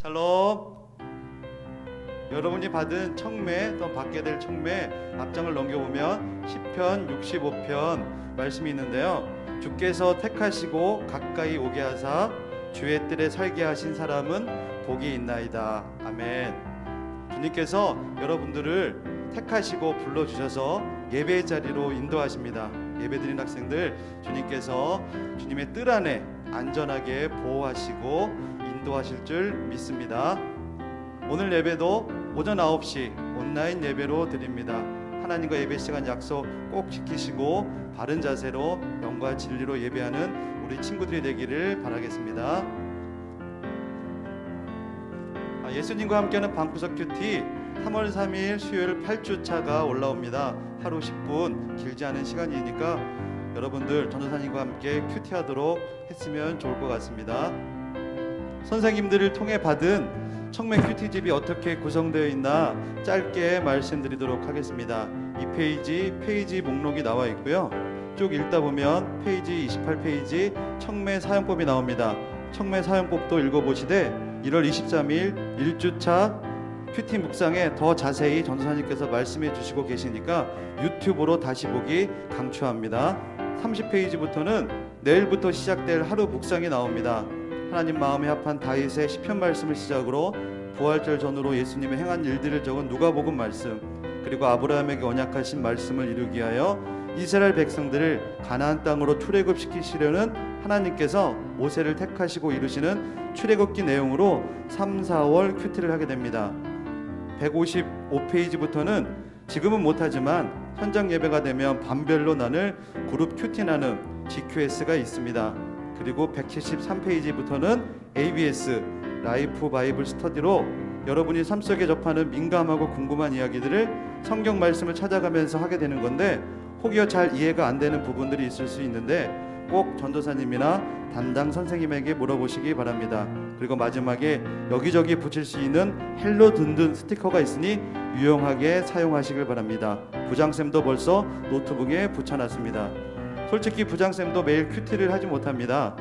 샬롬. 여러분이 받은 청매 또 받게 될 청매 앞장을 넘겨보면 시편 65편 말씀이 있는데요. 주께서 택하시고 가까이 오게 하사 주의 뜰에 살게 하신 사람은 복이 있나이다. 아멘. 주님께서 여러분들을 택하시고 불러주셔서 예배의 자리로 인도하십니다. 예배드린 학생들 주님께서 주님의 뜰 안에 안전하게 보호하시고 인도하실 줄 믿습니다. 오늘 예배도 오전 9시 온라인 예배로 드립니다. 하나님과 예배 시간 약속 꼭 지키시고 바른 자세로 영과 진리로 예배하는 우리 친구들이 되기를 바라겠습니다. 예수님과 함께하는 방구석 큐티 3월 3일 수요일 8주차가 올라옵니다. 하루 10분 길지 않은 시간이니까 여러분들 전도사님과 함께 큐티하도록 했으면 좋을 것 같습니다. 선생님들을 통해 받은 청매 큐티집이 어떻게 구성되어 있나 짧게 말씀드리도록 하겠습니다. 이 페이지 목록이 나와 있고요. 쭉 읽다 보면 페이지 28페이지 청매 사용법이 나옵니다. 청매 사용법도 읽어보시되 1월 23일 1주차 큐티 묵상에 더 자세히 전도사님께서 말씀해 주시고 계시니까 유튜브로 다시 보기 강추합니다. 30페이지부터는 내일부터 시작될 하루 묵상이 나옵니다. 하나님 마음에 합한 다윗의 시편 말씀을 시작으로 부활절 전후로 예수님의 행한 일들을 적은 누가복음 말씀, 그리고 아브라함에게 언약하신 말씀을 이루기 위하여 이스라엘 백성들을 가나안 땅으로 출애굽시키시려는 하나님께서 모세를 택하시고 이루시는 출애굽기 내용으로 3, 4월 큐티를 하게 됩니다. 155페이지부터는 지금은 못하지만 현장 예배가 되면 반별로 나눌 그룹 큐티 나눔 GQS가 있습니다. 그리고 173페이지부터는 ABS 라이프 바이블 스터디로 여러분이 삶 속에 접하는 민감하고 궁금한 이야기들을 성경 말씀을 찾아가면서 하게 되는 건데 혹여 잘 이해가 안 되는 부분들이 있을 수 있는데 꼭 전도사님이나 담당 선생님에게 물어보시기 바랍니다. 그리고 마지막에 여기저기 붙일 수 있는 헬로 든든 스티커가 있으니 유용하게 사용하시길 바랍니다. 부장쌤도 벌써 노트북에 붙여놨습니다. 솔직히 부장쌤도 매일 큐티를 하지 못합니다.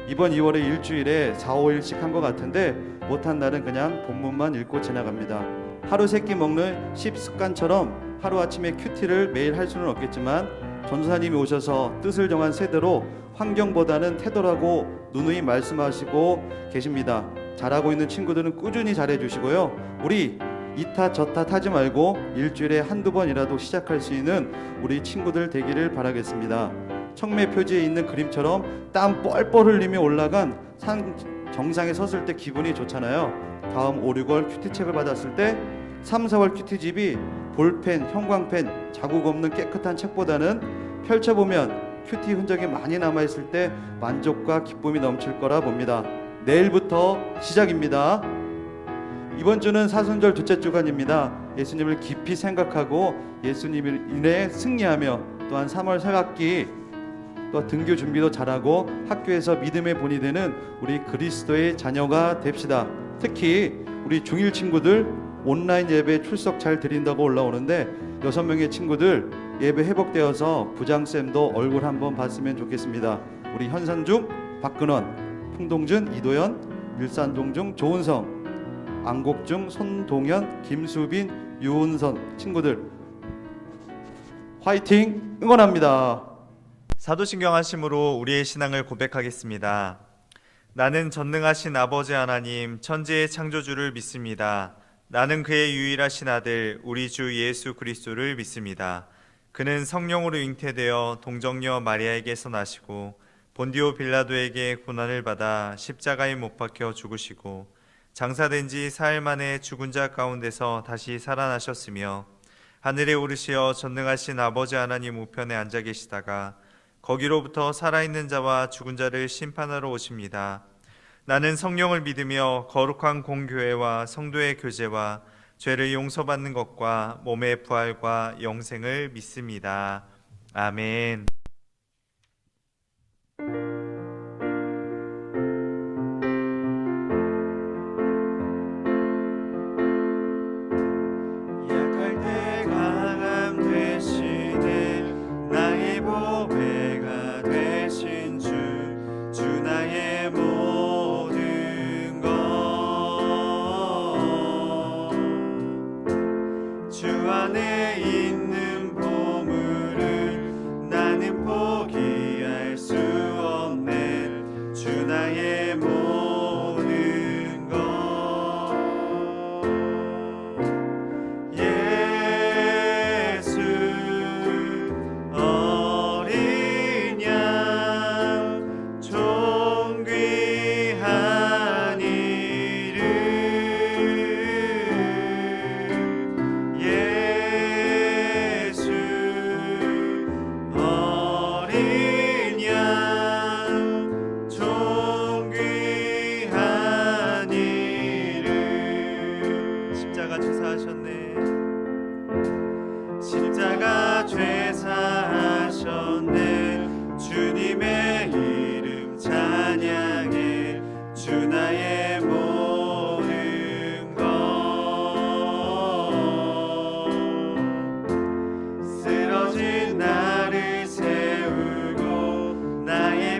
이번 2월에 일주일에 4, 5일씩 한 것 같은데 못한 날은 그냥 본문만 읽고 지나갑니다. 하루 세끼 먹는 습관처럼 하루아침에 큐티를 매일 할 수는 없겠지만 전도사님이 오셔서 뜻을 정한 세대로 환경보다는 태도라고 누누이 말씀하시고 계십니다. 잘하고 있는 친구들은 꾸준히 잘해주시고요. 우리 이탓 저탓 하지 말고 일주일에 한두 번이라도 시작할 수 있는 우리 친구들 되기를 바라겠습니다. 청매 표지에 있는 그림처럼 땀 뻘뻘 흘리며 올라간 산 정상에 섰을 때 기분이 좋잖아요. 다음 5, 6월 큐티책을 받았을 때 3, 4월 큐티집이 볼펜, 형광펜, 자국 없는 깨끗한 책보다는 펼쳐보면 큐티 흔적이 많이 남아있을 때 만족과 기쁨이 넘칠 거라 봅니다. 내일부터 시작입니다. 이번 주는 사순절 둘째 주간입니다. 예수님을 깊이 생각하고 예수님을 인해 승리하며 또한 3월 새학기 또 등교 준비도 잘하고 학교에서 믿음의 본이 되는 우리 그리스도의 자녀가 됩시다. 특히 우리 중1 친구들 온라인 예배 출석 잘 드린다고 올라오는데 6명의 친구들 예배 회복되어서 부장쌤도 얼굴 한번 봤으면 좋겠습니다. 우리 현산중, 박근원, 풍동준, 이도현, 밀산동중, 조은성, 안곡중, 손동현, 김수빈, 유은선 친구들 화이팅 응원합니다. 사도신경 하심으로 우리의 신앙을 고백하겠습니다. 나는 전능하신 아버지 하나님 천지의 창조주를 믿습니다. 나는 그의 유일하신 아들 우리 주 예수 그리스도를 믿습니다. 그는 성령으로 잉태되어 동정녀 마리아에게서 나시고 본디오 빌라도에게 고난을 받아 십자가에 못 박혀 죽으시고 장사된 지 사흘 만에 죽은 자 가운데서 다시 살아나셨으며 하늘에 오르시어 전능하신 아버지 하나님 우편에 앉아 계시다가 거기로부터 살아있는 자와 죽은 자를 심판하러 오십니다. 나는 성령을 믿으며 거룩한 공교회와 성도의 교제와 죄를 용서받는 것과 몸의 부활과 영생을 믿습니다. 아멘. 약할 때 강함 되시네 나의 보배가 되신 주 나의 모든 것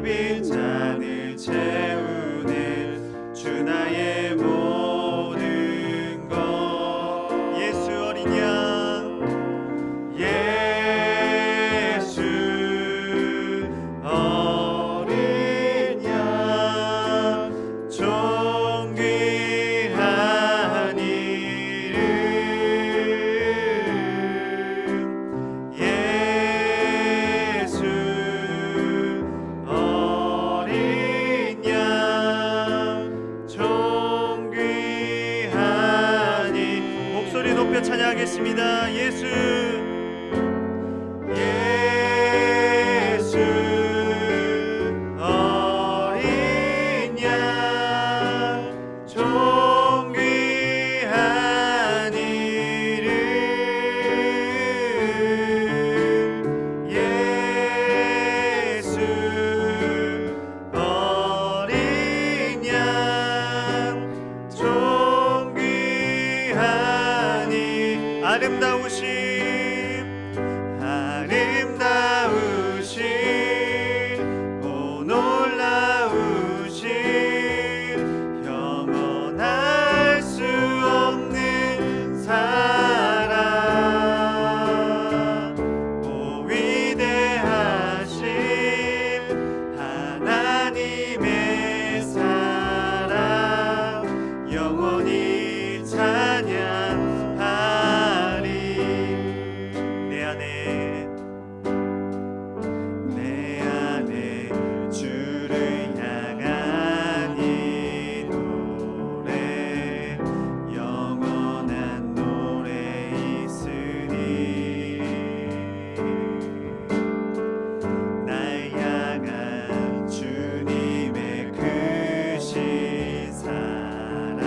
빈 잔을 채우는 주 나의 모든 것. 예수 어린 양, 예수 어린 양, 존귀한 이름, 예수 어린 양, 존귀한 이. 목소리 높여 찬양하겠습니다. 예수, 예수 어린 양, 존귀한 이름, 예수 어린 양, 존귀한 이. 아름다우신 오 놀라우신, 영원할 수 없는 사랑, 오 위대하신 하나님의 사랑, 영원히 찬양하리. 내 안에 주를 향한 이 노래, 영원한 노래 있으니, 날 향한 주님의 크신 사랑,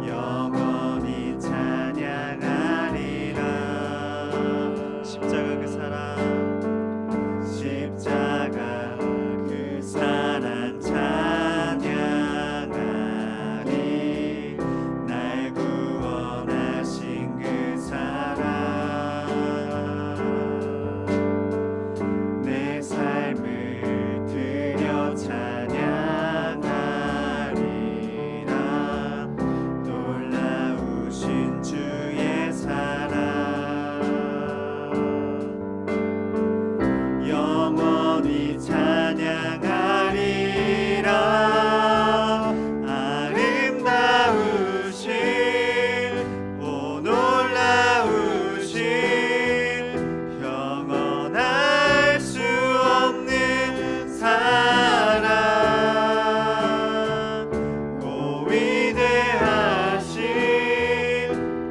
영원히 찬양하리라. 십자가 그 사랑, 십자가 그 사랑 찬양하리. 날 구원하신 그 사랑, 내 삶을 드려 찬양하리라. 놀라우신 주의 사랑, 영원히 찬양하리라. 아름다우신, 오 놀라우신, 영원할 수 없는 사랑, 오 위대하신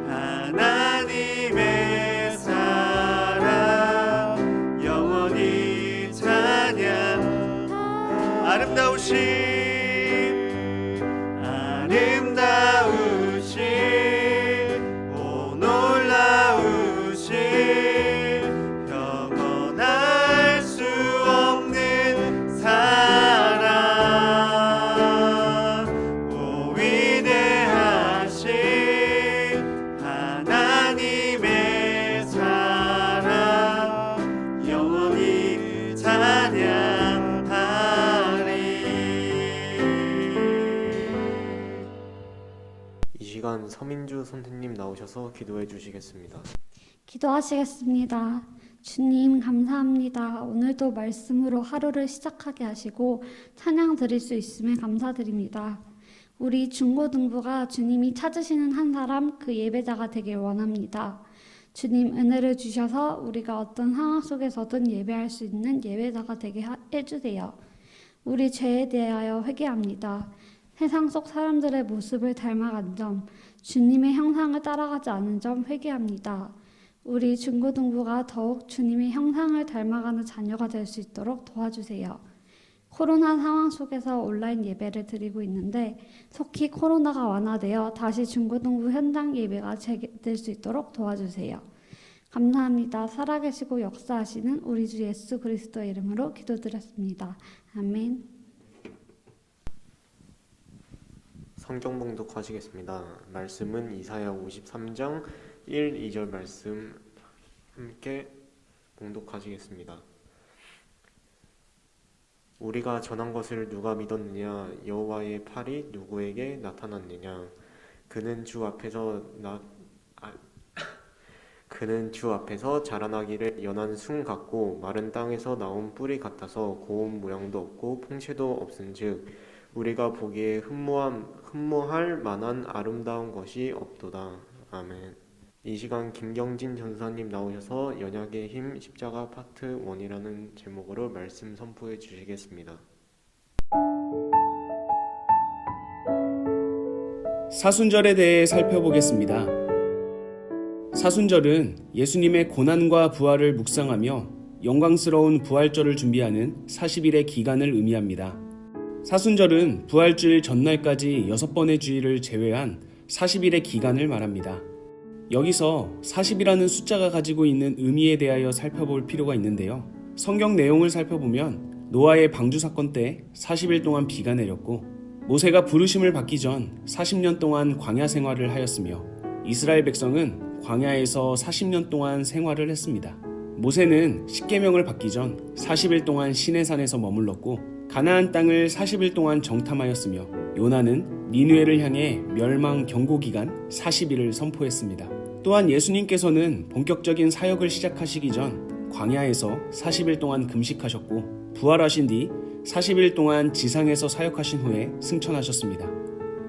하나님의 사랑, 영원히 찬양. 아름다우신, 오 놀라우신, 영원할 수 없는 사랑, 오 위대하신 하나님의 사랑, 영원히 찬양하리. 이 시간 서민주 선생님 나오셔서 기도해 주시겠습니다. 기도하시겠습니다. 주님 감사합니다. 오늘도 말씀으로 하루를 시작하게 하시고 찬양 드릴 수 있음에 감사드립니다. 우리 중고등부가 주님이 찾으시는 한 사람, 그 예배자가 되길 원합니다. 주님 은혜를 주셔서 우리가 어떤 상황 속에서든 예배할 수 있는 예배자가 되게 해주세요. 우리 죄에 대하여 회개합니다. 세상 속 사람들의 모습을 닮아간 점, 주님의 형상을 따라가지 않은 점 회개합니다. 우리 중고등부가 더욱 주님의 형상을 닮아가는 자녀가 될 수 있도록 도와주세요. 코로나 상황 속에서 온라인 예배를 드리고 있는데 속히 코로나가 완화되어 다시 중고등부 현장 예배가 재개될 수 있도록 도와주세요. 감사합니다. 살아계시고 역사하시는 우리 주 예수 그리스도의 이름으로 기도드렸습니다. 아멘. 성경 봉독하시겠습니다. 말씀은 이사야 53장 1, 2절 말씀 함께 봉독하시겠습니다. 우리가 전한 것을 누가 믿었느냐? 여호와의 팔이 누구에게 나타났느냐? 그는 주 앞에서 자라나기를 연한 숭 같고 마른 땅에서 나온 뿌리 같아서 고운 모양도 없고 풍채도 없은즉 우리가 보기에 흠모할 만한 아름다운 것이 없도다. 아멘. 이 시간 김경진 전사님 나오셔서 연약의 힘 십자가 파트 1이라는 제목으로 말씀 선포해 주시겠습니다. 사순절에 대해 살펴보겠습니다. 사순절은 예수님의 고난과 부활을 묵상하며 영광스러운 부활절을 준비하는 40일의 기간을 의미합니다. 사순절은 부활주일 전날까지 6번의 주일을 제외한 40일의 기간을 말합니다. 여기서 40이라는 숫자가 가지고 있는 의미에 대하여 살펴볼 필요가 있는데요. 성경 내용을 살펴보면 노아의 방주 사건 때 40일 동안 비가 내렸고 모세가 부르심을 받기 전 40년 동안 광야 생활을 하였으며 이스라엘 백성은 광야에서 40년 동안 생활을 했습니다. 모세는 십계명을 받기 전 40일 동안 시내산에서 머물렀고 가나안 땅을 40일 동안 정탐하였으며 요나는 니느웨를 향해 멸망 경고 기간 40일을 선포했습니다. 또한 예수님께서는 본격적인 사역을 시작하시기 전 광야에서 40일 동안 금식하셨고 부활하신 뒤 40일 동안 지상에서 사역하신 후에 승천하셨습니다.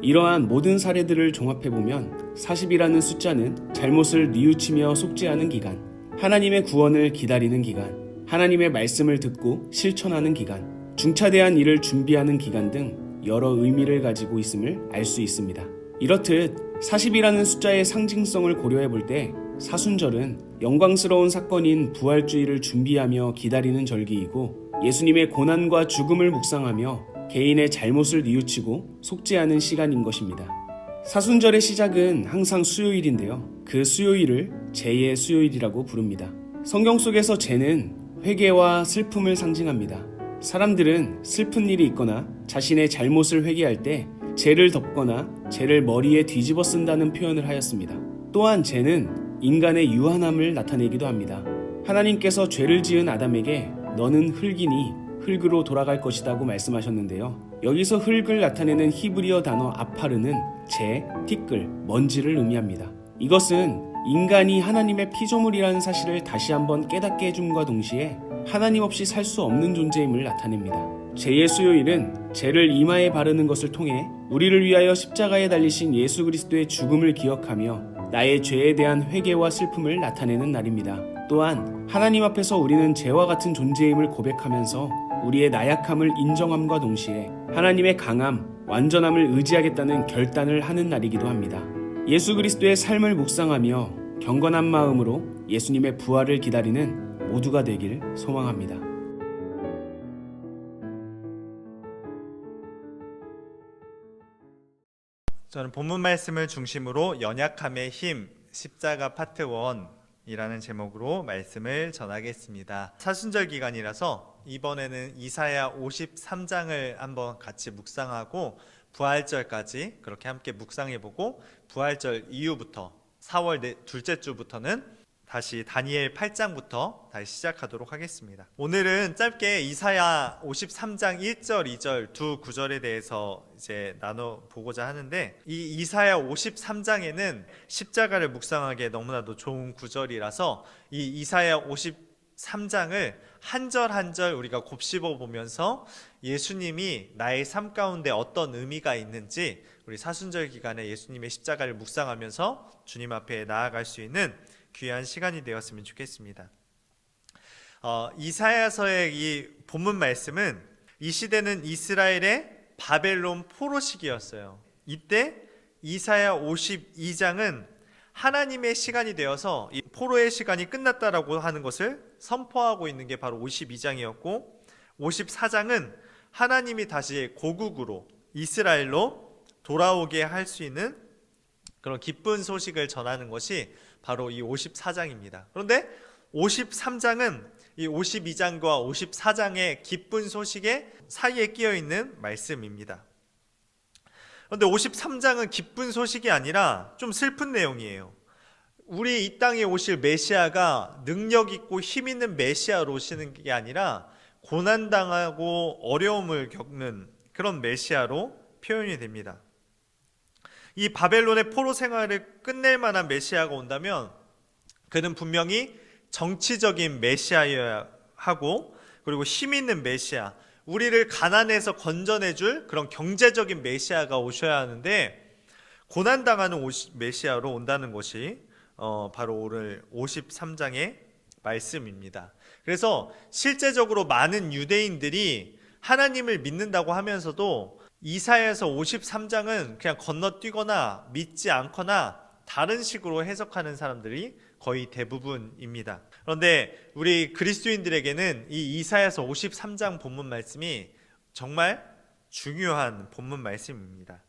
이러한 모든 사례들을 종합해보면 40이라는 숫자는 잘못을 뉘우치며 속죄하는 기간, 하나님의 구원을 기다리는 기간, 하나님의 말씀을 듣고 실천하는 기간, 중차대한 일을 준비하는 기간 등 여러 의미를 가지고 있음을 알 수 있습니다. 이렇듯 40이라는 숫자의 상징성을 고려해 볼 때 사순절은 영광스러운 사건인 부활주의를 준비하며 기다리는 절기이고 예수님의 고난과 죽음을 묵상하며 개인의 잘못을 뉘우치고 속죄하는 시간인 것입니다. 사순절의 시작은 항상 수요일인데요. 그 수요일을 제의 수요일이라고 부릅니다. 성경 속에서 제는 회개와 슬픔을 상징합니다. 사람들은 슬픈 일이 있거나 자신의 잘못을 회개할 때 죄를 덮거나 죄를 머리에 뒤집어 쓴다는 표현을 하였습니다. 또한 죄는 인간의 유한함을 나타내기도 합니다. 하나님께서 죄를 지은 아담에게 너는 흙이니 흙으로 돌아갈 것이라고 말씀하셨는데요. 여기서 흙을 나타내는 히브리어 단어 아파르는 재, 티끌, 먼지를 의미합니다. 이것은 인간이 하나님의 피조물이라는 사실을 다시 한번 깨닫게 해줌과 동시에 하나님 없이 살 수 없는 존재임을 나타냅니다. 죄의 수요일은 죄를 이마에 바르는 것을 통해 우리를 위하여 십자가에 달리신 예수 그리스도의 죽음을 기억하며 나의 죄에 대한 회개와 슬픔을 나타내는 날입니다. 또한 하나님 앞에서 우리는 죄와 같은 존재임을 고백하면서 우리의 나약함을 인정함과 동시에 하나님의 강함, 완전함을 의지하겠다는 결단을 하는 날이기도 합니다. 예수 그리스도의 삶을 묵상하며 경건한 마음으로 예수님의 부활을 기다리는 모두가 되길 소망합니다. 저는 본문 말씀을 중심으로 연약함의 힘 십자가 파트 1이라는 제목으로 말씀을 전하겠습니다. 사순절 기간이라서 이번에는 이사야 53장을 한번 같이 묵상하고 부활절까지 그렇게 함께 묵상해보고 부활절 이후부터 4월 둘째 주부터는 다시 다니엘 8장부터 다시 시작하도록 하겠습니다. 오늘은 짧게 이사야 53장 1절, 2절 두 구절에 대해서 이제 나눠보고자 하는데 이 이사야 53장에는 십자가를 묵상하기에 너무나도 좋은 구절이라서 이 이사야 53장을 한 절 한 절 우리가 곱씹어 보면서 예수님이 나의 삶 가운데 어떤 의미가 있는지 우리 사순절 기간에 예수님의 십자가를 묵상하면서 주님 앞에 나아갈 수 있는 귀한 시간이 되었으면 좋겠습니다. 이사야서의 이 본문 말씀은 이 시대는 이스라엘의 바벨론 포로 시기였어요. 이때 이사야 52장은 하나님의 시간이 되어서 이 포로의 시간이 끝났다라고 하는 것을 선포하고 있는 게 바로 52장이었고 54장은 하나님이 다시 고국으로 이스라엘로 돌아오게 할 수 있는 그런 기쁜 소식을 전하는 것이 바로 이 54장입니다. 그런데 53장은 이 52장과 54장의 기쁜 소식의 사이에 끼어 있는 말씀입니다. 그런데 53장은 기쁜 소식이 아니라 좀 슬픈 내용이에요. 우리 이 땅에 오실 메시아가 능력 있고 힘 있는 메시아로 오시는 게 아니라 고난당하고 어려움을 겪는 그런 메시아로 표현이 됩니다. 이 바벨론의 포로 생활을 끝낼 만한 메시아가 온다면 그는 분명히 정치적인 메시아여야 하고, 그리고 힘 있는 메시아, 우리를 가난에서 건져내줄 그런 경제적인 메시아가 오셔야 하는데, 고난당하는 메시아로 온다는 것이 바로 오늘 53장의 말씀입니다. 그래서 실제적으로 많은 유대인들이 하나님을 믿는다고 하면서도 이사야서 53장은 그냥 건너뛰거나 믿지 않거나 다른 식으로 해석하는 사람들이 거의 대부분입니다. 그런데 우리 그리스도인들에게는 이 이사야서 53장 본문 말씀이 정말 중요한 본문 말씀입니다.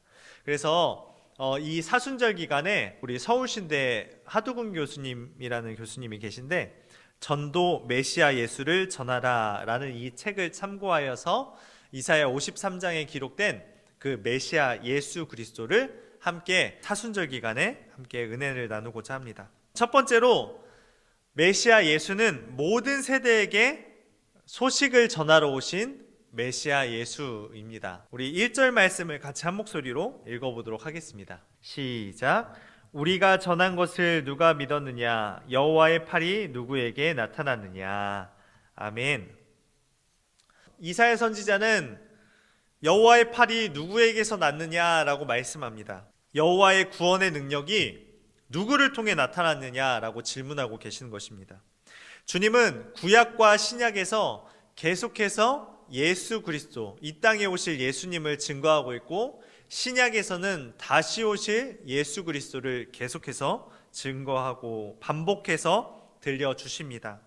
그래서 이 사순절 기간에 우리 서울신대 하두근 교수님이라는 교수님이 계신데, 전도 메시아 예수를 전하라 라는 이 책을 참고하여서 이사야 53장에 기록된 그 메시아 예수 그리스도를 함께 사순절 기간에 함께 은혜를 나누고자 합니다. 첫 번째로, 메시아 예수는 모든 세대에게 소식을 전하러 오신 메시아 예수입니다. 우리 1절 말씀을 같이 한 목소리로 읽어보도록 하겠습니다. 시작. 우리가 전한 것을 누가 믿었느냐? 여호와의 팔이 누구에게 나타났느냐? 아멘. 이사야 선지자는 여호와의 팔이 누구에게서 났느냐라고 말씀합니다. 여호와의 구원의 능력이 누구를 통해 나타났느냐라고 질문하고 계시는 것입니다. 주님은 구약과 신약에서 계속해서 예수 그리스도, 이 땅에 오실 예수님을 증거하고 있고, 신약에서는 다시 오실 예수 그리스도를 계속해서 증거하고 반복해서 들려주십니다.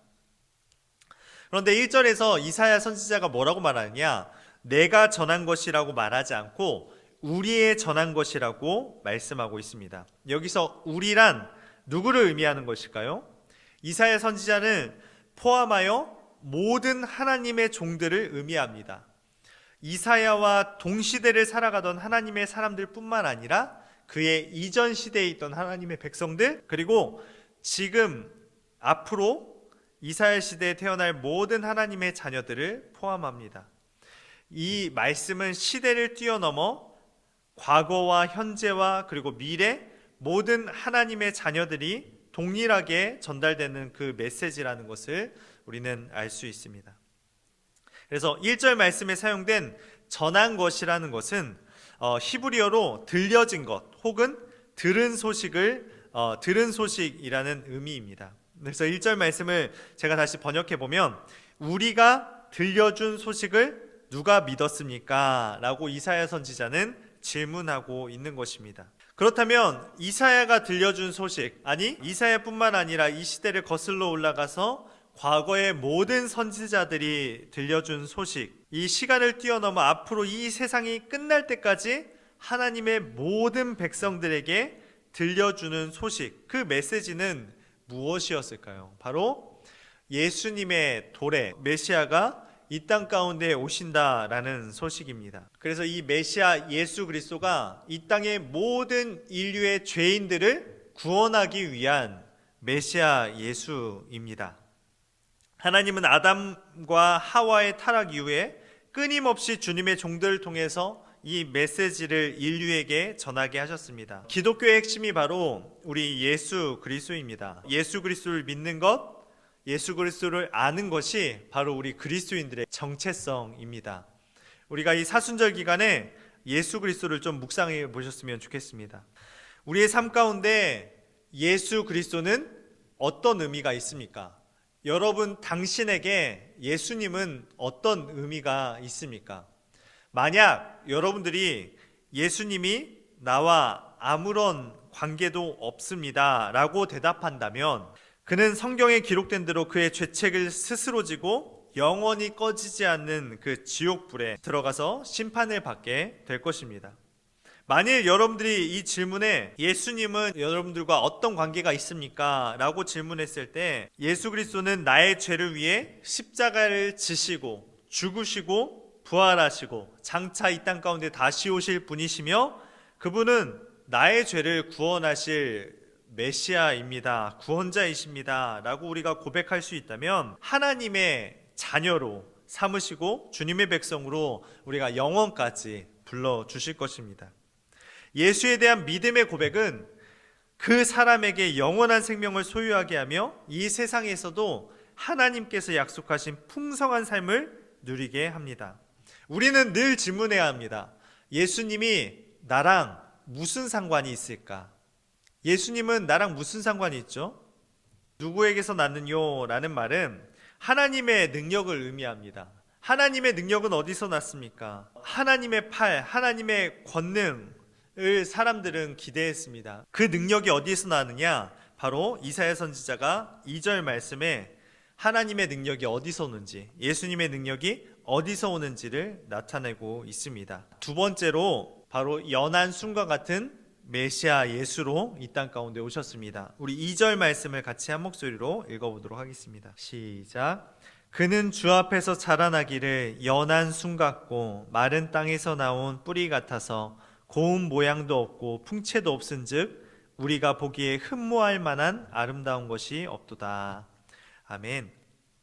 그런데 1절에서 이사야 선지자가 뭐라고 말하느냐? 내가 전한 것이라고 말하지 않고 우리의 전한 것이라고 말씀하고 있습니다. 여기서 우리란 누구를 의미하는 것일까요? 이사야 선지자는 포함하여 모든 하나님의 종들을 의미합니다. 이사야와 동시대를 살아가던 하나님의 사람들 뿐만 아니라 그의 이전 시대에 있던 하나님의 백성들, 그리고 지금 앞으로 이사야 시대에 태어날 모든 하나님의 자녀들을 포함합니다. 이 말씀은 시대를 뛰어넘어 과거와 현재와 그리고 미래 모든 하나님의 자녀들이 동일하게 전달되는 그 메시지라는 것을 우리는 알 수 있습니다. 그래서 1절 말씀에 사용된 전한 것이라는 것은 히브리어로 들려진 것 혹은 들은 소식이라는 의미입니다. 그래서 1절 말씀을 제가 다시 번역해 보면, 우리가 들려준 소식을 누가 믿었습니까? 라고 이사야 선지자는 질문하고 있는 것입니다. 그렇다면 이사야가 들려준 소식, 아니 이사야뿐만 아니라 이 시대를 거슬러 올라가서 과거의 모든 선지자들이 들려준 소식, 이 시간을 뛰어넘어 앞으로 이 세상이 끝날 때까지 하나님의 모든 백성들에게 들려주는 소식, 그 메시지는 무엇이었을까요? 바로 예수님의 도래, 메시아가 이 땅 가운데 오신다라는 소식입니다. 그래서 이 메시아 예수 그리스도가 이 땅의 모든 인류의 죄인들을 구원하기 위한 메시아 예수입니다. 하나님은 아담과 하와의 타락 이후에 끊임없이 주님의 종들을 통해서 이 메시지를 인류에게 전하게 하셨습니다. 기독교의 핵심이 바로 우리 예수 그리스도입니다. 예수 그리스도를 믿는 것, 예수 그리스도를 아는 것이 바로 우리 그리스도인들의 정체성입니다. 우리가 이 사순절 기간에 예수 그리스도를 좀 묵상해 보셨으면 좋겠습니다. 우리의 삶 가운데 예수 그리스도는 어떤 의미가 있습니까? 여러분, 당신에게 예수님은 어떤 의미가 있습니까? 만약 여러분들이 예수님이 나와 아무런 관계도 없습니다 라고 대답한다면, 그는 성경에 기록된 대로 그의 죄책을 스스로 지고 영원히 꺼지지 않는 그 지옥불에 들어가서 심판을 받게 될 것입니다. 만일 여러분들이 이 질문에 예수님은 여러분들과 어떤 관계가 있습니까? 라고 질문했을 때, 예수 그리스도는 나의 죄를 위해 십자가를 지시고 죽으시고 부활하시고 장차 이 땅 가운데 다시 오실 분이시며, 그분은 나의 죄를 구원하실 메시아입니다, 구원자이십니다 라고 우리가 고백할 수 있다면, 하나님의 자녀로 삼으시고 주님의 백성으로 우리가 영원까지 불러주실 것입니다. 예수에 대한 믿음의 고백은 그 사람에게 영원한 생명을 소유하게 하며 이 세상에서도 하나님께서 약속하신 풍성한 삶을 누리게 합니다. 우리는 늘 질문해야 합니다. 예수님이 나랑 무슨 상관이 있을까? 예수님은 나랑 무슨 상관이 있죠? 누구에게서 났느뇨? 라는 말은 하나님의 능력을 의미합니다. 하나님의 능력은 어디서 났습니까? 하나님의 팔, 하나님의 권능을 사람들은 기대했습니다. 그 능력이 어디서 나느냐? 바로 이사야 선지자가 2절 말씀에 하나님의 능력이 어디서 오는지, 예수님의 능력이 어디서 오는지를 나타내고 있습니다. 두 번째로 바로 연한 순과 같은 메시아 예수로 이 땅 가운데 오셨습니다. 우리 2절 말씀을 같이 한 목소리로 읽어보도록 하겠습니다. 시작. 그는 주 앞에서 자라나기를 연한 순 같고 마른 땅에서 나온 뿌리 같아서 고운 모양도 없고 풍채도 없은즉 우리가 보기에 흠모할 만한 아름다운 것이 없도다. 아멘.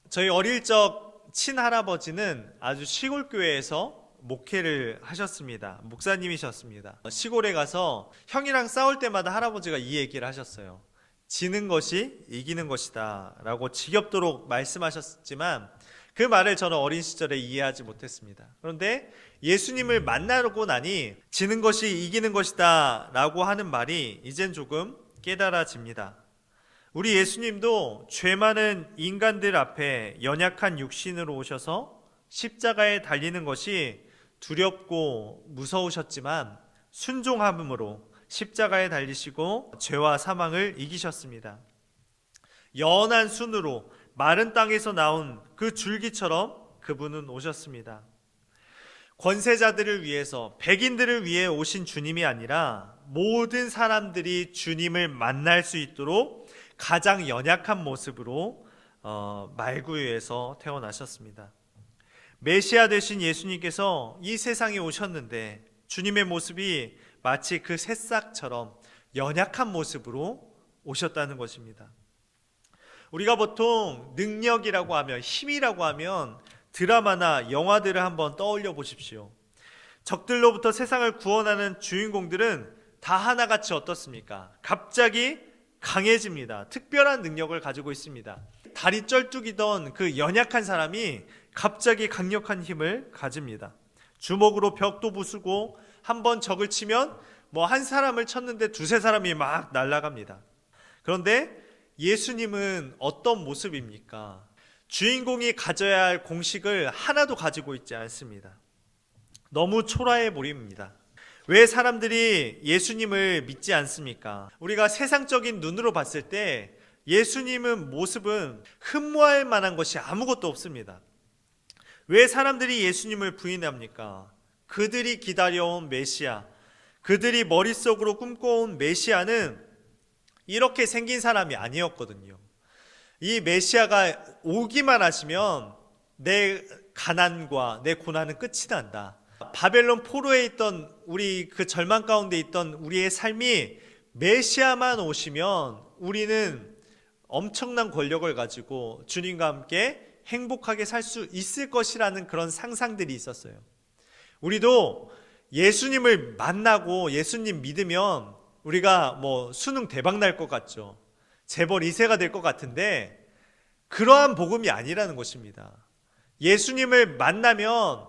저희 어릴 적 친할아버지는 아주 시골 교회에서 목회를 하셨습니다. 목사님이셨습니다. 시골에 가서 형이랑 싸울 때마다 할아버지가 이 얘기를 하셨어요. 지는 것이 이기는 것이다 라고 지겹도록 말씀하셨지만 그 말을 저는 어린 시절에 이해하지 못했습니다. 그런데 예수님을 만나고 나니 지는 것이 이기는 것이다 라고 하는 말이 이젠 조금 깨달아집니다. 우리 예수님도 죄 많은 인간들 앞에 연약한 육신으로 오셔서 십자가에 달리는 것이 두렵고 무서우셨지만 순종함으로 십자가에 달리시고 죄와 사망을 이기셨습니다. 연한 순으로 마른 땅에서 나온 그 줄기처럼 그분은 오셨습니다. 권세자들을 위해서, 백인들을 위해 오신 주님이 아니라 모든 사람들이 주님을 만날 수 있도록 가장 연약한 모습으로 말구유에서 태어나셨습니다. 메시아 되신 예수님께서 이 세상에 오셨는데 주님의 모습이 마치 그 새싹처럼 연약한 모습으로 오셨다는 것입니다. 우리가 보통 능력이라고 하면, 힘이라고 하면 드라마나 영화들을 한번 떠올려 보십시오. 적들로부터 세상을 구원하는 주인공들은 다 하나같이 어떻습니까? 갑자기 강해집니다. 특별한 능력을 가지고 있습니다. 다리 쩔뚝이던 그 연약한 사람이 갑자기 강력한 힘을 가집니다. 주먹으로 벽도 부수고 한번 적을 치면 한 사람을 쳤는데 두세 사람이 막 날아갑니다. 그런데 예수님은 어떤 모습입니까? 주인공이 가져야 할 공식을 하나도 가지고 있지 않습니다. 너무 초라해 보입니다. 왜 사람들이 예수님을 믿지 않습니까? 우리가 세상적인 눈으로 봤을 때 예수님은 모습은 흠모할 만한 것이 아무것도 없습니다. 왜 사람들이 예수님을 부인합니까? 그들이 기다려온 메시아, 그들이 머릿속으로 꿈꿔온 메시아는 이렇게 생긴 사람이 아니었거든요. 이 메시아가 오기만 하시면 내 가난과 내 고난은 끝이 난다. 바벨론 포로에 있던 우리 그 절망 가운데 있던 우리의 삶이 메시아만 오시면 우리는 엄청난 권력을 가지고 주님과 함께 행복하게 살 수 있을 것이라는 그런 상상들이 있었어요. 우리도 예수님을 만나고 예수님 믿으면 우리가 수능 대박 날 것 같죠. 재벌 2세가 될 것 같은데 그러한 복음이 아니라는 것입니다. 예수님을 만나면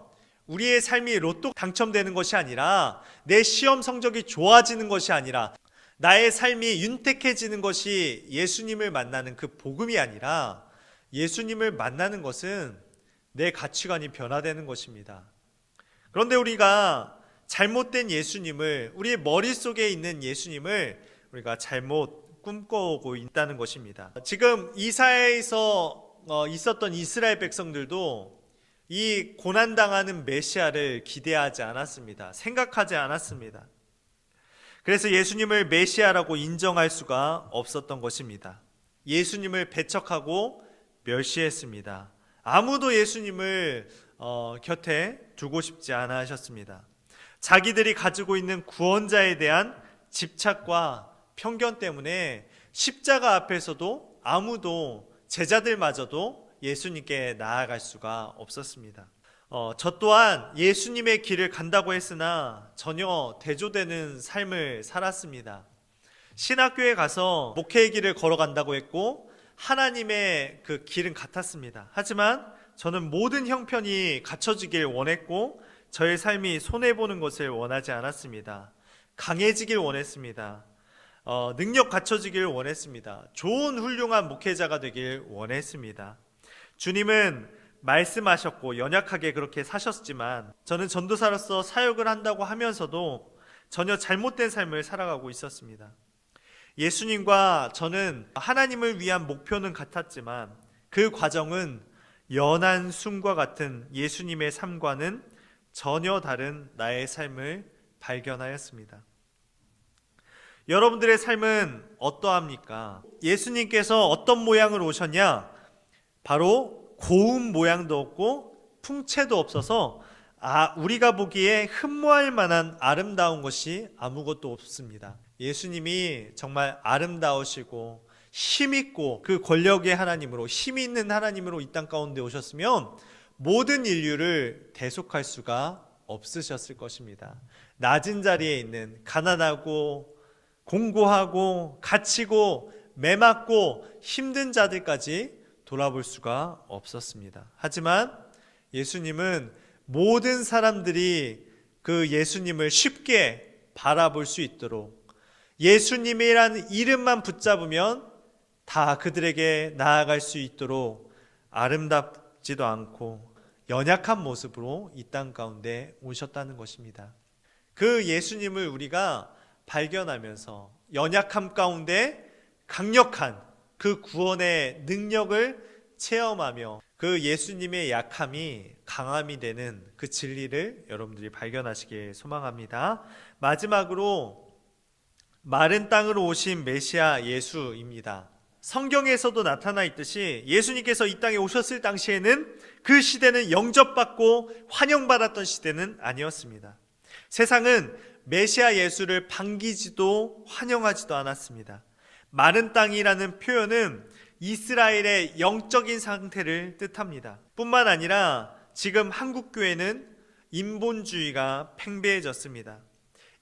우리의 삶이 로또 당첨되는 것이 아니라 내 시험 성적이 좋아지는 것이 아니라 나의 삶이 윤택해지는 것이 예수님을 만나는 그 복음이 아니라 예수님을 만나는 것은 내 가치관이 변화되는 것입니다. 그런데 우리가 잘못된 예수님을, 우리의 머릿속에 있는 예수님을 우리가 잘못 꿈꿔오고 있다는 것입니다. 지금 이사야에서 있었던 이스라엘 백성들도 이 고난당하는 메시아를 기대하지 않았습니다. 생각하지 않았습니다. 그래서 예수님을 메시아라고 인정할 수가 없었던 것입니다. 예수님을 배척하고 멸시했습니다. 아무도 예수님을 곁에 두고 싶지 않아 하셨습니다. 자기들이 가지고 있는 구원자에 대한 집착과 편견 때문에 십자가 앞에서도 아무도, 제자들마저도 예수님께 나아갈 수가 없었습니다. 저 또한 예수님의 길을 간다고 했으나 전혀 대조되는 삶을 살았습니다. 신학교에 가서 목회의 길을 걸어간다고 했고 하나님의 그 길은 같았습니다. 하지만 저는 모든 형편이 갖춰지길 원했고 저의 삶이 손해보는 것을 원하지 않았습니다. 강해지길 원했습니다. 능력 갖춰지길 원했습니다. 좋은 훌륭한 목회자가 되길 원했습니다. 주님은 말씀하셨고 연약하게 그렇게 사셨지만 저는 전도사로서 사역을 한다고 하면서도 전혀 잘못된 삶을 살아가고 있었습니다. 예수님과 저는 하나님을 위한 목표는 같았지만 그 과정은 연한 숭과 같은 예수님의 삶과는 전혀 다른 나의 삶을 발견하였습니다. 여러분들의 삶은 어떠합니까? 예수님께서 어떤 모양으로 오셨냐? 바로 고운 모양도 없고 풍채도 없어서 우리가 보기에 흠모할 만한 아름다운 것이 아무것도 없습니다. 예수님이 정말 아름다우시고 힘있고 그 권력의 하나님으로, 힘이 있는 하나님으로 이 땅 가운데 오셨으면 모든 인류를 대속할 수가 없으셨을 것입니다. 낮은 자리에 있는 가난하고 공고하고 갇히고 매맞고 힘든 자들까지 돌아볼 수가 없었습니다. 하지만 예수님은 모든 사람들이 그 예수님을 쉽게 바라볼 수 있도록 예수님이라는 이름만 붙잡으면 다 그들에게 나아갈 수 있도록 아름답지도 않고 연약한 모습으로 이 땅 가운데 오셨다는 것입니다. 그 예수님을 우리가 발견하면서 연약함 가운데 강력한 그 구원의 능력을 체험하며 그 예수님의 약함이 강함이 되는 그 진리를 여러분들이 발견하시길 소망합니다. 마지막으로 마른 땅으로 오신 메시아 예수입니다. 성경에서도 나타나 있듯이 예수님께서 이 땅에 오셨을 당시에는 그 시대는 영접받고 환영받았던 시대는 아니었습니다. 세상은 메시아 예수를 반기지도 환영하지도 않았습니다. 마른 땅이라는 표현은 이스라엘의 영적인 상태를 뜻합니다. 뿐만 아니라 지금 한국교회는 인본주의가 팽배해졌습니다.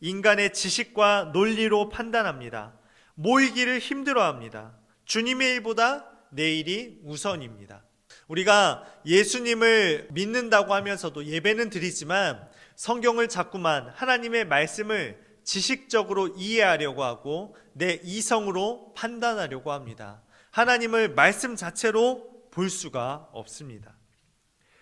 인간의 지식과 논리로 판단합니다. 모이기를 힘들어합니다. 주님의 일보다 내 일이 우선입니다. 우리가 예수님을 믿는다고 하면서도 예배는 드리지만 성경을 자꾸만 하나님의 말씀을 지식적으로 이해하려고 하고 내 이성으로 판단하려고 합니다. 하나님을 말씀 자체로 볼 수가 없습니다.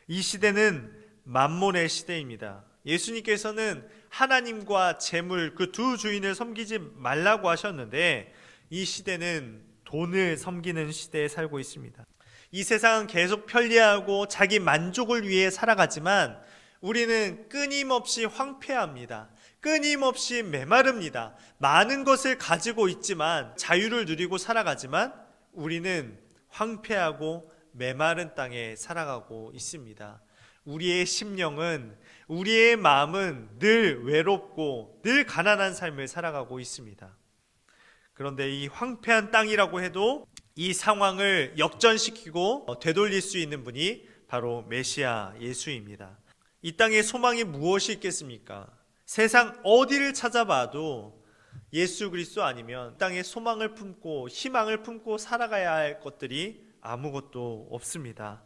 이 시대는 만몬의 시대입니다. 예수님께서는 하나님과 재물 그 두 주인을 섬기지 말라고 하셨는데 이 시대는 돈을 섬기는 시대에 살고 있습니다. 이 세상은 계속 편리하고 자기 만족을 위해 살아가지만 우리는 끊임없이 황폐합니다. 끊임없이 메마릅니다. 많은 것을 가지고 있지만 자유를 누리고 살아가지만 우리는 황폐하고 메마른 땅에 살아가고 있습니다. 우리의 심령은, 우리의 마음은 늘 외롭고 늘 가난한 삶을 살아가고 있습니다. 그런데 이 황폐한 땅이라고 해도 이 상황을 역전시키고 되돌릴 수 있는 분이 바로 메시아 예수입니다. 이 땅에 소망이 무엇이 있겠습니까? 세상 어디를 찾아봐도 예수 그리스도 아니면 땅에 소망을 품고 희망을 품고 살아가야 할 것들이 아무것도 없습니다.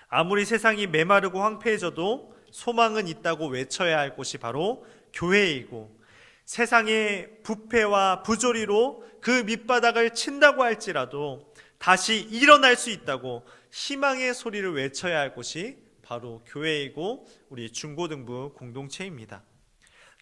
아무리 세상이 메마르고 황폐해져도 소망은 있다고 외쳐야 할 곳이 바로 교회이고 세상의 부패와 부조리로 그 밑바닥을 친다고 할지라도 다시 일어날 수 있다고 희망의 소리를 외쳐야 할 곳이 바로 교회이고 우리 중고등부 공동체입니다.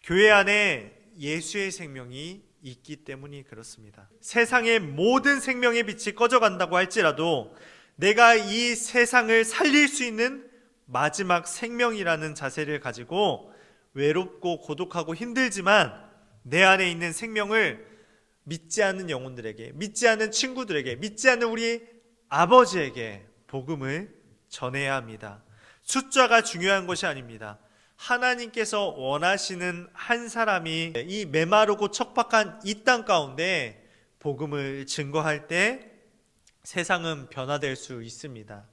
교회 안에 예수의 생명이 있기 때문이 그렇습니다. 세상의 모든 생명의 빛이 꺼져간다고 할지라도 내가 이 세상을 살릴 수 있는 마지막 생명이라는 자세를 가지고 외롭고 고독하고 힘들지만 내 안에 있는 생명을 믿지 않는 영혼들에게, 믿지 않는 친구들에게, 믿지 않는 우리 아버지에게 복음을 전해야 합니다. 숫자가 중요한 것이 아닙니다. 하나님께서 원하시는 한 사람이 이 메마르고 척박한 이 땅 가운데 복음을 증거할 때 세상은 변화될 수 있습니다.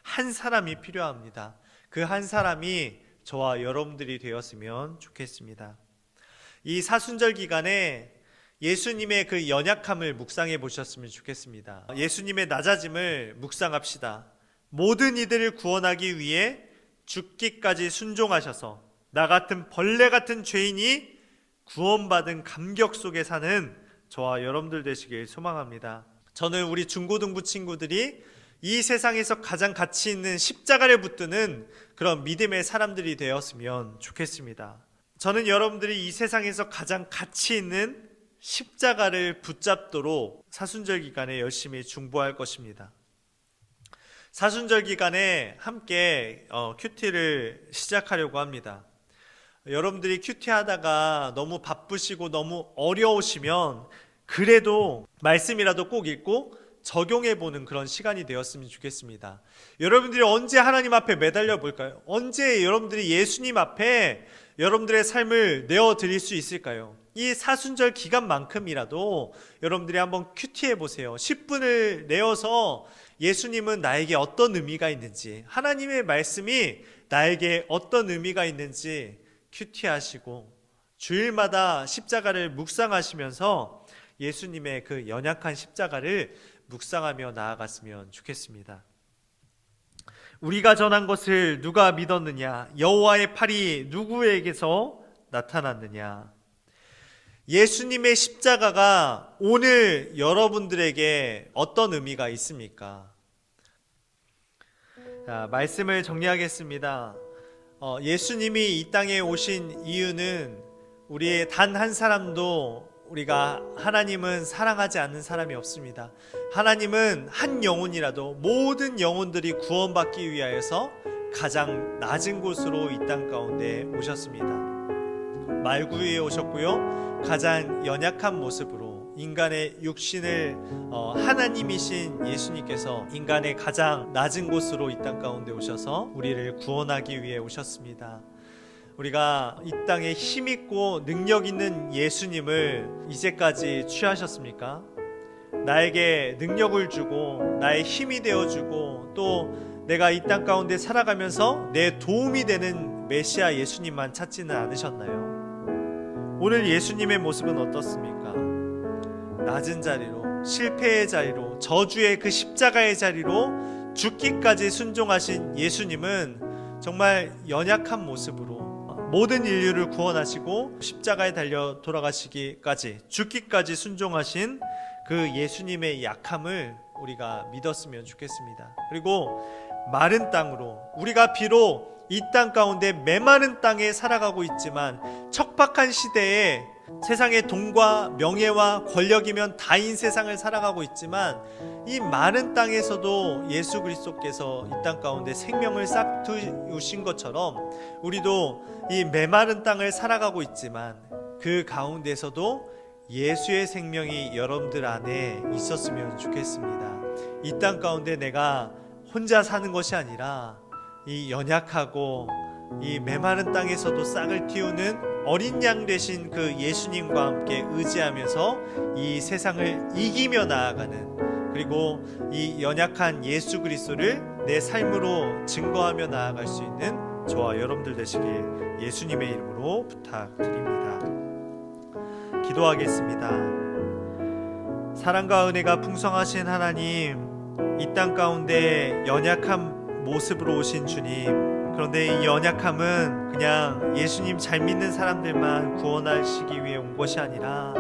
한 사람이 필요합니다. 그 한 사람이 저와 여러분들이 되었으면 좋겠습니다. 이 사순절 기간에 예수님의 그 연약함을 묵상해 보셨으면 좋겠습니다. 예수님의 낮아짐을 묵상합시다. 모든 이들을 구원하기 위해 죽기까지 순종하셔서 나 같은 벌레 같은 죄인이 구원받은 감격 속에 사는 저와 여러분들 되시길 소망합니다. 저는 우리 중고등부 친구들이 이 세상에서 가장 가치 있는 십자가를 붙드는 그런 믿음의 사람들이 되었으면 좋겠습니다. 저는 여러분들이 이 세상에서 가장 가치 있는 십자가를 붙잡도록 사순절 기간에 열심히 중보할 것입니다. 사순절 기간에 함께 큐티를 시작하려고 합니다. 여러분들이 큐티 하다가 너무 바쁘시고 너무 어려우시면 그래도 말씀이라도 꼭 읽고 적용해보는 그런 시간이 되었으면 좋겠습니다. 여러분들이 언제 하나님 앞에 매달려 볼까요? 언제 여러분들이 예수님 앞에 여러분들의 삶을 내어드릴 수 있을까요? 이 사순절 기간만큼이라도 여러분들이 한번 큐티해 보세요. 10분을 내어서 예수님은 나에게 어떤 의미가 있는지, 하나님의 말씀이 나에게 어떤 의미가 있는지 큐티하시고 주일마다 십자가를 묵상하시면서 예수님의 그 연약한 십자가를 묵상하며 나아갔으면 좋겠습니다. 우리가 전한 것을 누가 믿었느냐? 여호와의 팔이 누구에게서 나타났느냐? 예수님의 십자가가 오늘 여러분들에게 어떤 의미가 있습니까? 자, 말씀을 정리하겠습니다. 예수님이 이 땅에 오신 이유는 우리의 단 한 사람도 우리가 하나님은 사랑하지 않는 사람이 없습니다. 하나님은 한 영혼이라도 모든 영혼들이 구원받기 위하여서 가장 낮은 곳으로 이 땅 가운데 오셨습니다. 말구유에 오셨고요. 가장 연약한 모습으로 인간의 육신을 하나님이신 예수님께서 인간의 가장 낮은 곳으로 이 땅 가운데 오셔서 우리를 구원하기 위해 오셨습니다. 우리가 이 땅에 힘있고 능력 있는 예수님을 이제까지 취하셨습니까? 나에게 능력을 주고 나의 힘이 되어주고 또 내가 이 땅 가운데 살아가면서 내 도움이 되는 메시아 예수님만 찾지는 않으셨나요? 오늘 예수님의 모습은 어떻습니까? 낮은 자리로, 실패의 자리로, 저주의 그 십자가의 자리로 죽기까지 순종하신 예수님은 정말 연약한 모습으로 모든 인류를 구원하시고 십자가에 달려 돌아가시기까지 죽기까지 순종하신 그 예수님의 약함을 우리가 믿었으면 좋겠습니다. 그리고 마른 땅으로, 우리가 비록 이 땅 가운데 메마른 땅에 살아가고 있지만 척박한 시대에 세상의 돈과 명예와 권력이면 다인 세상을 살아가고 있지만 이 마른 땅에서도 예수 그리스도께서 이 땅 가운데 생명을 싹트우신 것처럼 우리도 이 메마른 땅을 살아가고 있지만 그 가운데서도 예수의 생명이 여러분들 안에 있었으면 좋겠습니다. 이 땅 가운데 내가 혼자 사는 것이 아니라 이 연약하고 이 메마른 땅에서도 싹을 틔우는 어린 양 되신 그 예수님과 함께 의지하면서 이 세상을 이기며 나아가는, 그리고 이 연약한 예수 그리스도를 내 삶으로 증거하며 나아갈 수 있는 저와 여러분들 되시길 예수님의 이름으로 부탁드립니다. 기도하겠습니다. 사랑과 은혜가 풍성하신 하나님, 이 땅 가운데 연약한 모습으로 오신 주님, 그런데 이 연약함은 그냥 예수님 잘 믿는 사람들만 구원하시기 위해 온 것이 아니라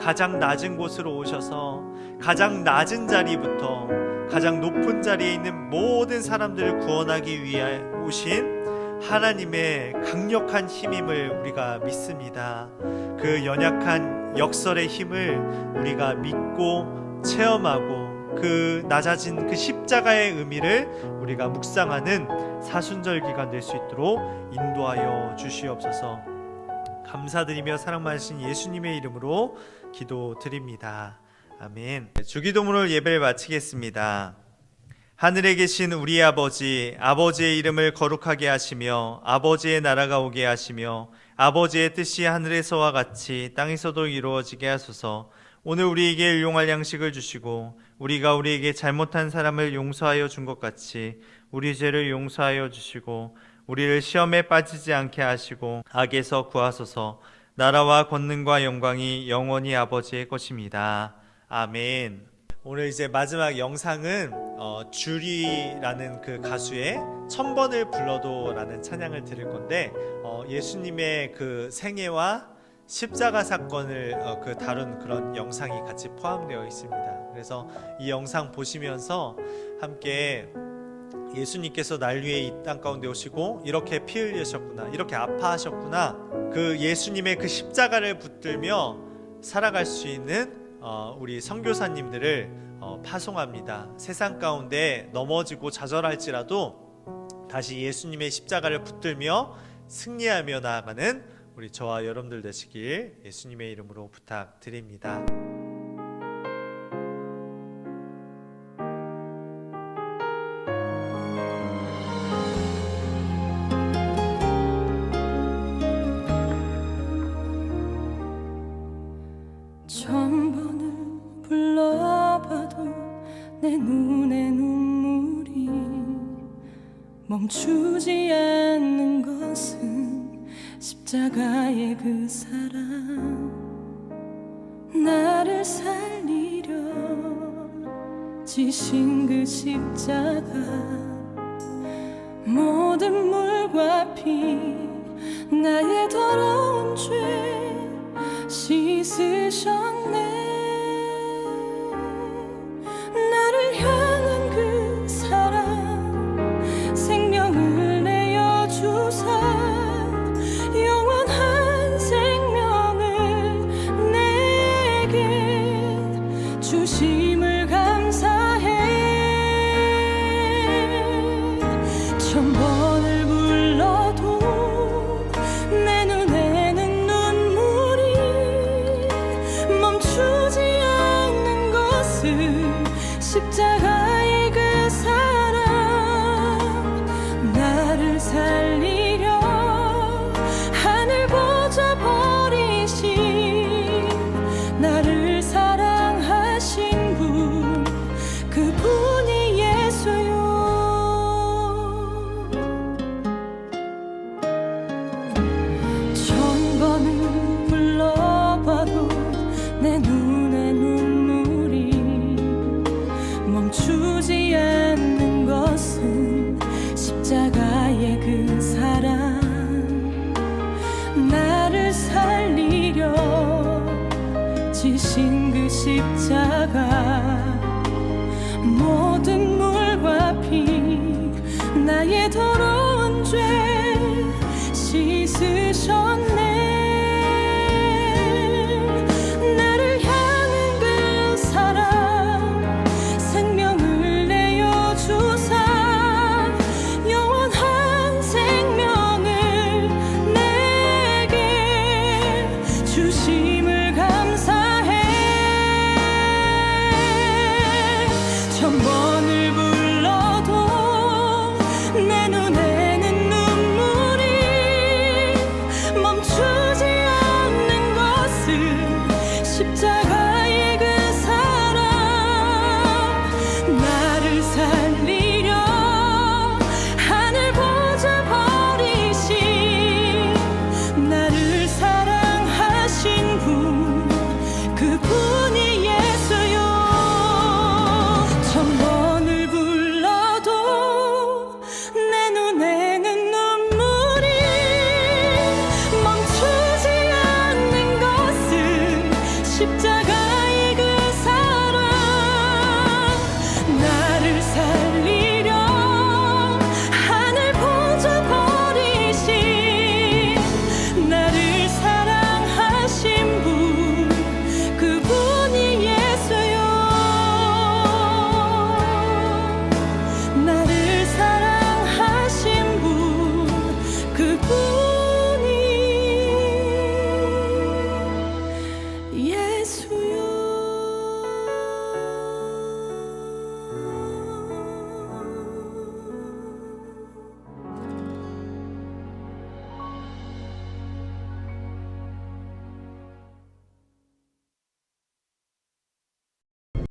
가장 낮은 곳으로 오셔서 가장 낮은 자리부터 가장 높은 자리에 있는 모든 사람들을 구원하기 위해 오신 하나님의 강력한 힘임을 우리가 믿습니다. 그 연약한 역설의 힘을 우리가 믿고 체험하고 그 낮아진 그 십자가의 의미를 우리가 묵상하는 사순절 기간 될 수 있도록 인도하여 주시옵소서. 감사드리며 사랑 많으신 예수님의 이름으로 기도드립니다. 아멘. 주기도문을 예배를 마치겠습니다. 하늘에 계신 우리 아버지, 아버지의 이름을 거룩하게 하시며 아버지의 나라가 오게 하시며 아버지의 뜻이 하늘에서와 같이 땅에서도 이루어지게 하소서. 오늘 우리에게 일용할 양식을 주시고 우리가 우리에게 잘못한 사람을 용서하여 준 것 같이 우리 죄를 용서하여 주시고 우리를 시험에 빠지지 않게 하시고 악에서 구하소서. 나라와 권능과 영광이 영원히 아버지의 것입니다. 아멘. 오늘 이제 마지막 영상은 주리라는 그 가수의 1000번을 불러도라는 찬양을 들을 건데, 예수님의 그 생애와 십자가 사건을 다룬 그런 영상이 같이 포함되어 있습니다. 그래서 이 영상 보시면서 함께 예수님께서 날 위해 이 땅 가운데 오시고 이렇게 피 흘리셨구나, 이렇게 아파하셨구나, 그 예수님의 그 십자가를 붙들며 살아갈 수 있는 우리 선교사님들을 파송합니다. 세상 가운데 넘어지고 좌절할지라도 다시 예수님의 십자가를 붙들며 승리하며 나아가는 우리 저와 여러분들 되시길 예수님의 이름으로 부탁드립니다. 천번을 불러봐도 내 눈에 눈물이 멈추지 않는 것은 십자가의 그 사랑, 나를 살리려 지신 그 십자가, 모든 물과 피 나의 더러운 죄 씻으셨네. 나를 향한 그 사랑, 생명을 내어 주사 영원한 생명을 내게 주심을 감사해. 1000번을 불러도 내 눈에는 눈물이 멈추지 않는 것은 십자가의 그 사랑, 나를 살리려 하늘 보좌 버리신, 나를 사랑하신 분, 그분이 예수요. 1000번을 불러봐도 내 눈에 눈물이 멈추지 않는 것은 십자가의 그 사랑, 나를 살리려 지신 그 십자가, 모든 물과 피 나의 더러운 죄 씻으셨네. 나를 향한 그 사랑, 생명을 내어 주사 영원한 생명을 내게 주심을 감사해. 1000번을 불러도 내 눈에는 눈물이 멈추지 않는 것은 십자가의 그 사랑, 나를 살리려 하늘 보좌 버리신, 나를 사랑하신 분, 그분이 예수요. 1000번을 불러도 내 눈에는 눈물이 멈추지 않는 것은 십자가